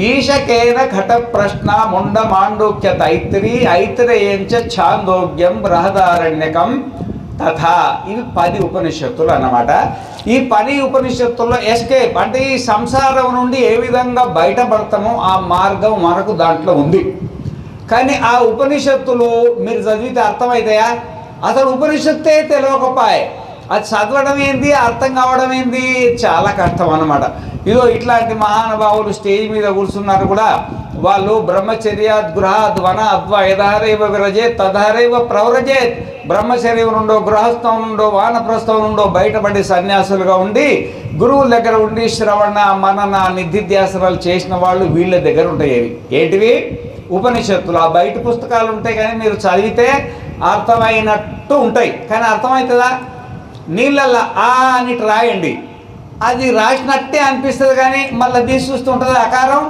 ఈశకేన ఘట ప్రశ్న ముండ మాండూక్య తైత్రి ఐత్రేయంచ ఛాందోగ్యం బృహదారణ్యకం తథా. ఇవి 10 ఉపనిషత్తులు అన్నమాట. ఈ 10 ఉపనిషత్తుల్లో ఎస్కేప్ అంటే ఈ సంసారం నుండి ఏ విధంగా బయటపడతామో ఆ మార్గం మనకు దాంట్లో ఉంది. కానీ ఆ ఉపనిషత్తులు మీరు చదివితే అర్థమవుతాయా? అసలు ఉపనిషత్తే తెలియకపోయే, అది చదవడం ఏంది, అర్థం కావడం ఏంది చాలా కష్టం అన్నమాట. ఇదో ఇట్లాంటి మహానుభావులు స్టేజ్ మీద కూర్చున్నారు కూడా. వాళ్ళు బ్రహ్మచర్యాద్ గృహాద్ వన అద్వ యదహరైవ విరజేత్ తదహరైవ ప్రవ్రజేత్. బ్రహ్మచర్యం నుండో, గృహస్థం నుండో, వానప్రస్థం నుండో బయటపడి సన్యాసులుగా ఉండి గురువుల దగ్గర ఉండి శ్రవణ మనన నిధిధ్యాసనాలు చేసిన వాళ్ళు వీళ్ళ దగ్గర ఉంటాయి. ఏంటివి? ఉపనిషత్తులు. ఆ బయట పుస్తకాలు ఉంటాయి కానీ మీరు చదివితే అర్థమైనట్టు ఉంటాయి, కానీ అర్థమవుతుందా? నీళ్ళల్లో ఆ అని రాయండి, అది రాసినట్టే అనిపిస్తుంది, కానీ మళ్ళీ తీసి చూస్తుంటుంది ఆకారం